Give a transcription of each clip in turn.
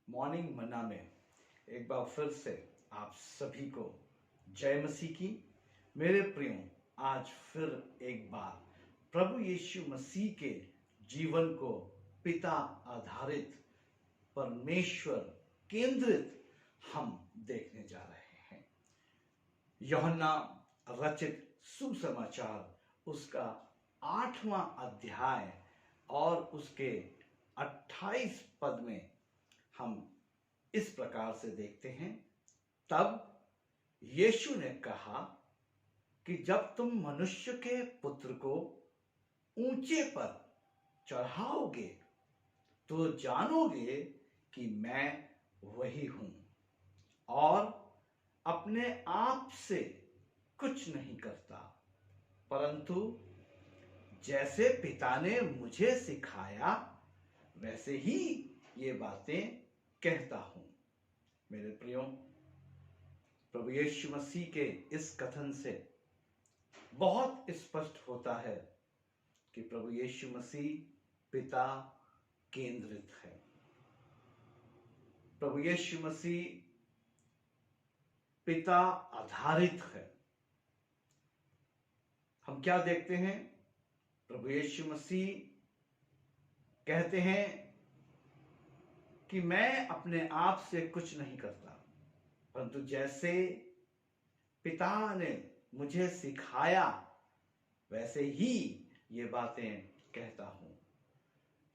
Morning मन्ना में एक बार फिर से आप सभी को जय मसीह की। मेरे प्रियो, आज फिर एक बार प्रभु यीशु मसीह के जीवन को पिता आधारित, परमेश्वर केंद्रित हम देखने जा रहे हैं। यूहन्ना रचित सुसमाचार उसका 8वां अध्याय और उसके 28 पद में हम इस प्रकार से देखते हैं। तब यीशु ने कहा कि जब तुम मनुष्य के पुत्र को ऊंचे पर चढ़ाओगे तो जानोगे कि मैं वही हूं और अपने आप से कुछ नहीं करता, परंतु जैसे पिता ने मुझे सिखाया वैसे ही ये बातें कहता हूं। मेरे प्रियो, प्रभु यीशु मसीह के इस कथन से बहुत स्पष्ट होता है कि प्रभु यीशु मसीह पिता केंद्रित है। प्रभु यीशु मसीह पिता आधारित है। हम क्या देखते हैं? प्रभु यीशु मसीह कहते हैं कि मैं अपने आप से कुछ नहीं करता, परंतु जैसे पिता ने मुझे सिखाया वैसे ही ये बातें कहता हूं।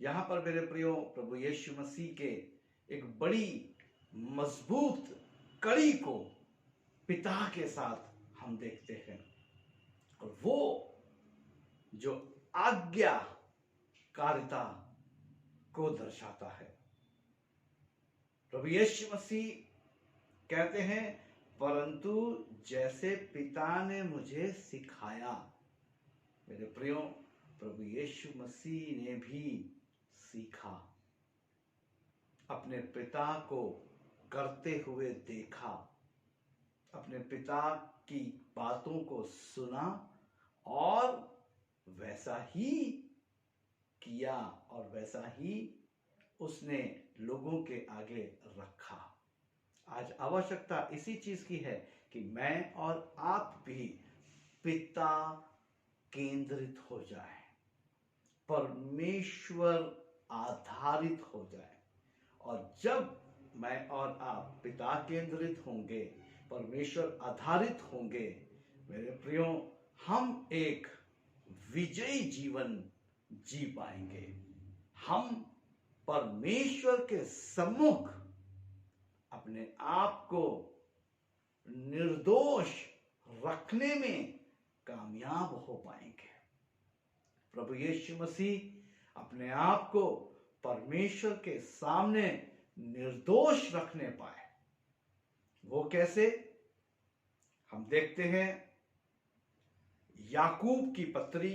यहां पर मेरे प्रियो, प्रभु यीशु मसीह के एक बड़ी मजबूत कड़ी को पिता के साथ हम देखते हैं, और वो जो आज्ञाकारिता को दर्शाता है। प्रभु यीशु मसीह कहते हैं, परंतु जैसे पिता ने मुझे सिखाया। मेरे प्रियो, प्रभु यीशु मसीह ने भी सीखा, अपने पिता को करते हुए देखा, अपने पिता की बातों को सुना और वैसा ही किया और वैसा ही उसने लोगों के आगे रखा। आज आवश्यकता इसी चीज की है कि मैं और आप भी पिता केंद्रित हो जाएं, परमेश्वर आधारित हो जाएं। और जब मैं और आप पिता केंद्रित होंगे, परमेश्वर आधारित होंगे, मेरे प्रियो, हम एक विजयी जीवन जी पाएंगे। हम परमेश्वर के सम्मुख अपने आप को निर्दोष रखने में कामयाब हो पाएंगे। प्रभु यीशु मसीह अपने आप को परमेश्वर के सामने निर्दोष रखने पाए। वो कैसे? हम देखते हैं याकूब की पत्री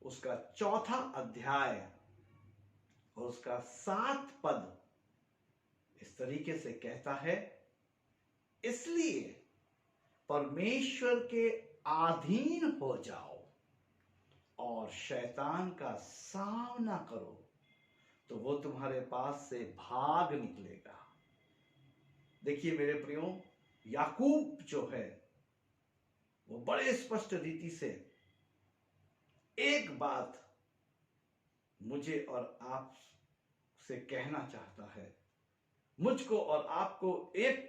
उसका 4था अध्याय और उसका 7 पद इस तरीके से कहता है, इसलिए परमेश्वर के अधीन हो जाओ और शैतान का सामना करो तो वो तुम्हारे पास से भाग निकलेगा। देखिए मेरे प्रियो, याकूब जो है वो बड़े स्पष्ट रीति से एक बात मुझे और आप से कहना चाहता है, मुझको और आपको एक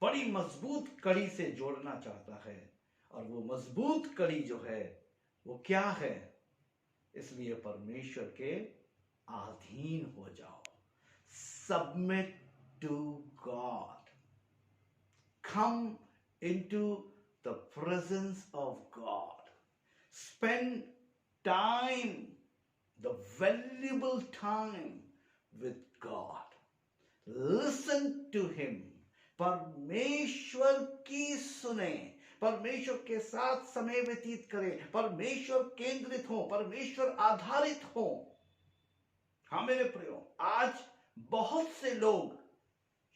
बड़ी मजबूत कड़ी से जोड़ना चाहता है। और वो मजबूत कड़ी जो है वो क्या है? इसलिए परमेश्वर के अधीन हो जाओ। Submit to God, come into the presence of God, spend time, the valuable time with God, listen to him. परमेश्वर की सुने, परमेश्वर के साथ समय व्यतीत करें, परमेश्वर केंद्रित हो, परमेश्वर आधारित हो। हाँ मेरे प्रियो, आज बहुत से लोग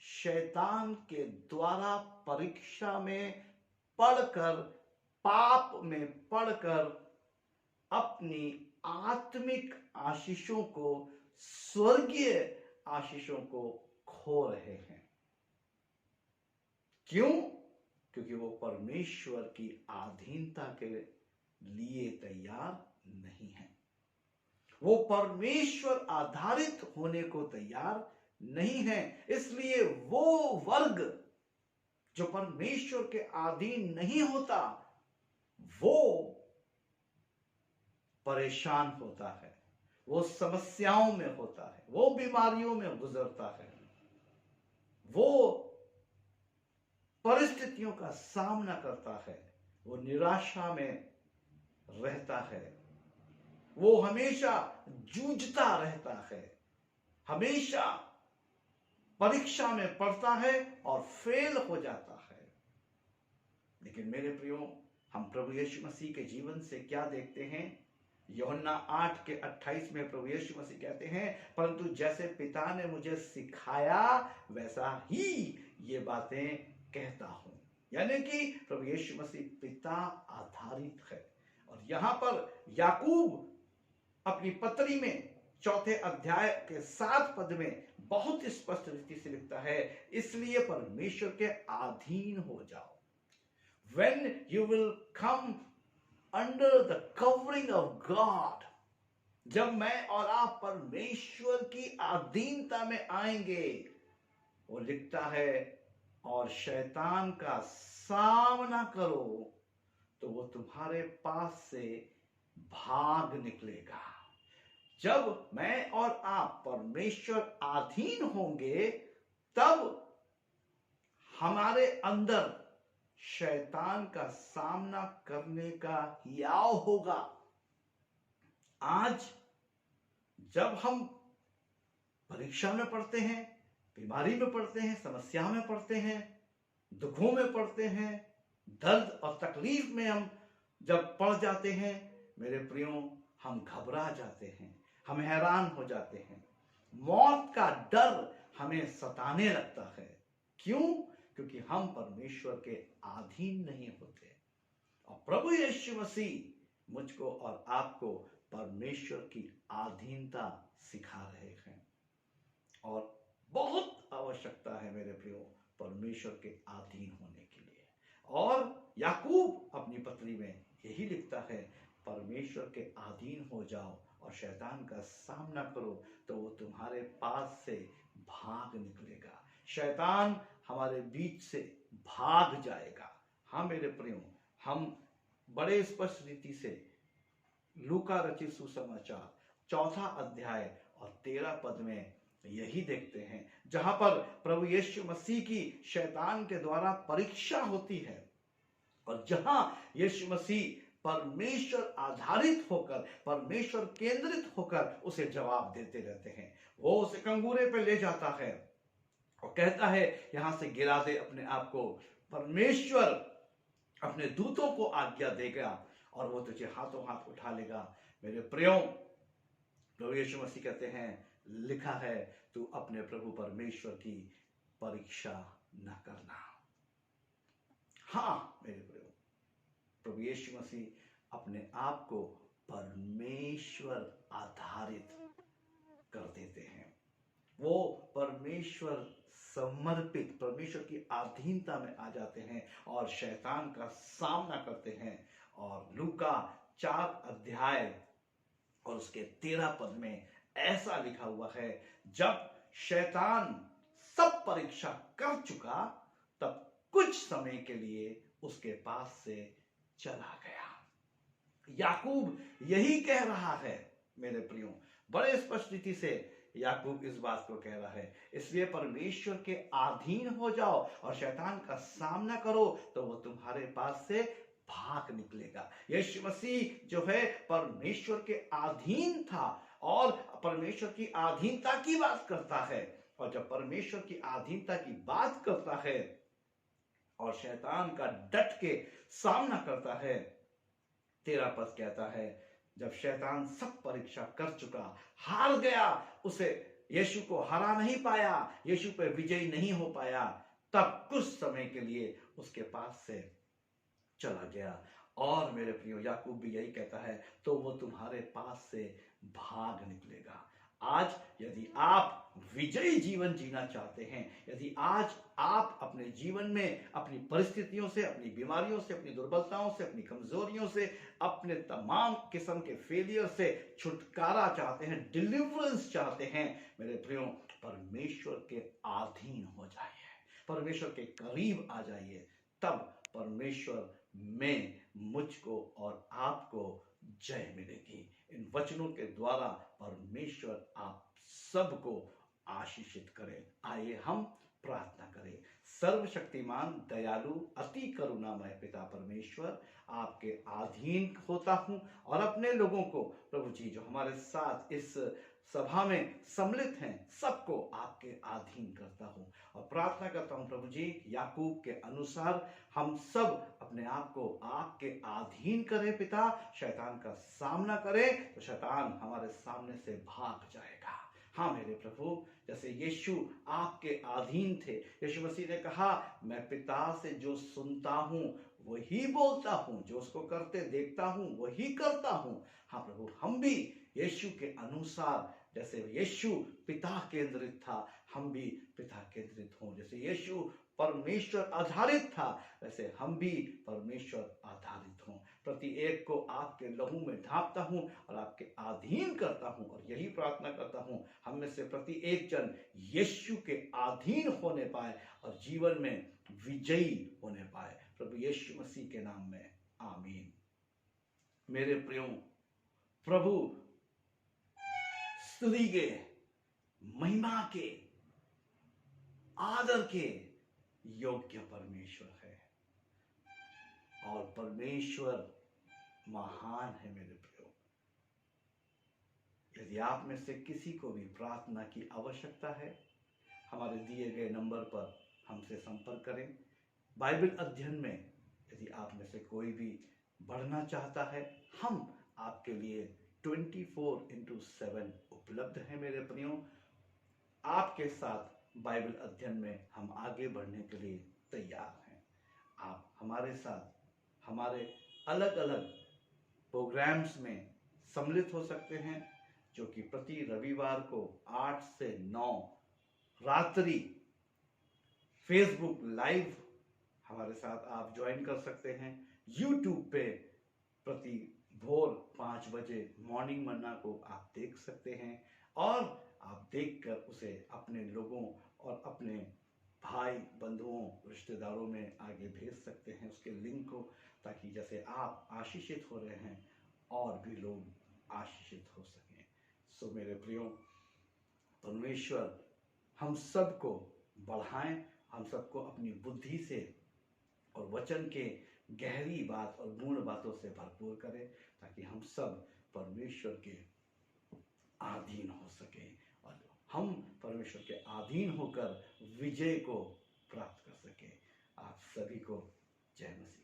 शैतान के द्वारा परीक्षा में पढ़कर, पाप में पढ़कर अपनी आत्मिक आशीषों को, स्वर्गीय आशीषों को खो रहे हैं। क्यों? क्योंकि वो परमेश्वर की अधीनता के लिए तैयार नहीं है। वो परमेश्वर आधारित होने को तैयार नहीं है। इसलिए वो वर्ग जो परमेश्वर के अधीन नहीं होता, वो परेशान होता है, वो समस्याओं में होता है, वो बीमारियों में गुजरता है, वो परिस्थितियों का सामना करता है, वो निराशा में रहता है, वो हमेशा जूझता रहता है, हमेशा परीक्षा में पढ़ता है और फेल हो जाता है। लेकिन मेरे प्रियो, हम प्रभु यीशु मसीह के जीवन से क्या देखते हैं? यूहन्ना 8:28 में प्रभु यीशु मसीह कहते हैं, परंतु जैसे पिता ने मुझे सिखाया वैसा ही ये बातें कहता हूं। यानी कि प्रभु यीशु मसीह पिता आधारित है। और यहां पर याकूब अपनी पत्री में 4 अध्याय के 7 पद में बहुत स्पष्ट रीति से लिखता है, इसलिए परमेश्वर के अधीन हो जाओ। When you will come under the covering of God, जब मैं और आप परमेश्वर की अधीनता में आएंगे, वो लिखता है, और शैतान का सामना करो तो वो तुम्हारे पास से भाग निकलेगा। जब मैं और आप परमेश्वर अधीन होंगे, तब हमारे अंदर शैतान का सामना करने का हियाव होगा। आज जब हम परीक्षा में पढ़ते हैं, बीमारी में पढ़ते हैं, समस्या में पढ़ते हैं, दुखों में पढ़ते हैं, दर्द और तकलीफ में हम जब पड़ जाते हैं, मेरे प्रियो, हम घबरा जाते हैं, हम हैरान हो जाते हैं, मौत का डर हमें सताने लगता है। क्यों? क्योंकि हम परमेश्वर के अधीन नहीं होते। और प्रभु यीशु मसीह मुझको और आपको परमेश्वर की अधीनता सिखा रहे हैं। और बहुत आवश्यकता है मेरे प्रियो परमेश्वर के अधीन होने के लिए। और याकूब अपनी पत्री में यही लिखता है, परमेश्वर के अधीन हो जाओ और शैतान का सामना करो तो वो तुम्हारे पास से भाग निकलेगा। शैतान हमारे बीच से भाग जाएगा। हाँ मेरे प्रियो, हम बड़े स्पष्ट रीति से लूका रचित सुसमाचार 4 अध्याय और 13 पद में यही देखते हैं, जहां पर प्रभु यीशु मसीह की शैतान के द्वारा परीक्षा होती है, और जहां यीशु मसीह परमेश्वर आधारित होकर, परमेश्वर केंद्रित होकर उसे जवाब देते रहते हैं। वो उसे कंगूरे पे ले जाता है और कहता है, यहां से गिरा दे अपने आप को, परमेश्वर अपने दूतों को आज्ञा देगा और वो तुझे हाथों हाथ उठा लेगा। मेरे प्रियो, प्रभु यीशु मसीह कहते हैं, लिखा है, तू अपने प्रभु परमेश्वर की परीक्षा न करना। हाँ मेरे प्रियो, प्रभु यीशु मसीह अपने आप को परमेश्वर आधारित कर देते हैं। वो परमेश्वर समर्पित, परमेश्वर की अधीनता में आ जाते हैं और शैतान का सामना करते हैं। और लूका 4 अध्याय और उसके 13 पद में ऐसा लिखा हुआ है, जब शैतान सब परीक्षा कर चुका, तब कुछ समय के लिए उसके पास से चला गया। याकूब यही कह रहा है मेरे प्रियो, बड़े स्पष्ट रीति से याकूब इस बात को कह रहा है, इसलिए परमेश्वर के अधीन हो जाओ और शैतान का सामना करो तो वो तुम्हारे पास से भाग निकलेगा। यीशु मसीह जो है परमेश्वर के अधीन था और परमेश्वर की अधीनता की बात करता है, और जब परमेश्वर की अधीनता की बात करता है और शैतान का डट के सामना करता है, 13 पद कहता है, जब शैतान सब परीक्षा कर चुका, हार गया, उसे यीशु को हरा नहीं पाया, यीशु पर विजयी नहीं हो पाया, तब कुछ समय के लिए उसके पास से चला गया। और मेरे प्रियो, याकूब भी यही कहता है, तो वो तुम्हारे पास से भाग निकलेगा। आज यदि आप विजयी जीवन जीना चाहते हैं, यदि आज आप अपने जीवन में अपनी परिस्थितियों से, अपनी बीमारियों से, अपनी दुर्बलताओं से, अपनी कमजोरियों से, अपने तमाम किस्म के फेलियर से छुटकारा चाहते हैं, डिलीवरेंस चाहते हैं, मेरे प्रियो, परमेश्वर के अधीन हो जाइए, परमेश्वर के करीब आ जाइए। तब परमेश्वर में मुझको और आपको जय मिलेगी। इन वचनों के द्वारा परमेश्वर आप सबको आशीषित करें। आइए हम प्रार्थना करें। सर्वशक्तिमान, दयालु, अति करुणामय पिता परमेश्वर, आपके अधीन होता हूं और अपने लोगों को प्रभु जी जो हमारे साथ इस सभा में सम्मिलित हैं सबको आपके अधीन करता हूं और प्रार्थना करता हूं प्रभु जी याकूब के अनुसार हम सब अपने आप को आपके अधीन करें पिता। शैतान का सामना करें तो शैतान हमारे सामने से भाग जाएगा। हाँ मेरे प्रभु, जैसे यीशु आपके अधीन थे, यीशु मसीह ने कहा मैं पिता से जो सुनता हूं वही बोलता हूं, जो उसको करते देखता हूं वही करता हूं। हाँ प्रभु, हम भी यीशु के अनुसार, जैसे यीशु पिता केंद्रित था, हम भी पिता केंद्रित हों। जैसे यीशु परमेश्वर आधारित था, वैसे हम भी परमेश्वर आधारित हों। प्रति एक को आपके लहू में ढांपता हूं और आपके अधीन करता हूं और यही प्रार्थना करता हूं हम में से प्रति एक जन यीशु के अधीन होने पाए और जीवन में विजयी होने पाए। प्रभु यीशु मसीह के नाम में आमीन। मेरे प्रियो, प्रभु स्तुति के, महिमा के, आदर के योग्य परमेश्वर है और परमेश्वर महान है। मेरे प्रियो, यदि आप में से किसी को भी प्रार्थना की आवश्यकता है, हमारे दिए गए नंबर पर हमसे संपर्क करें। बाइबल अध्ययन में यदि आप में से कोई भी बढ़ना चाहता है, हम आपके लिए 24/7 उपलब्ध हैं। मेरे प्रियो, आपके साथ बाइबल अध्ययन में हम आगे बढ़ने के लिए तैयार हैं। आप हमारे साथ हमारे अलग अलग प्रोग्राम्स में सम्मिलित हो सकते हैं, जो कि प्रति रविवार को 8 से 9 रात्रि फेसबुक लाइव हमारे साथ आप ज्वाइन कर सकते हैं। यूट्यूब पे प्रति भोर 5 बजे मॉर्निंग मन्ना को आप देख सकते हैं और आप देखकर उसे अपने लोगों और अपने भाई बंधुओं रिश्तेदारों में आगे भेज सकते हैं उसके लिंक को, ताकि जैसे आप आशीषित हो रहे हैं और भी लोग आशीषित हो सकें। सो मेरे प्रियो, परमेश्वर हम सबको बढ़ाएं, हम सबको अपनी बुद्धि से और वचन के गहरी बात और गूढ़ बातों से भरपूर करें, ताकि हम सब परमेश्वर के अधीन हो सके और हम परमेश्वर के अधीन होकर विजय को प्राप्त कर सके। आप सभी को जय मसीह।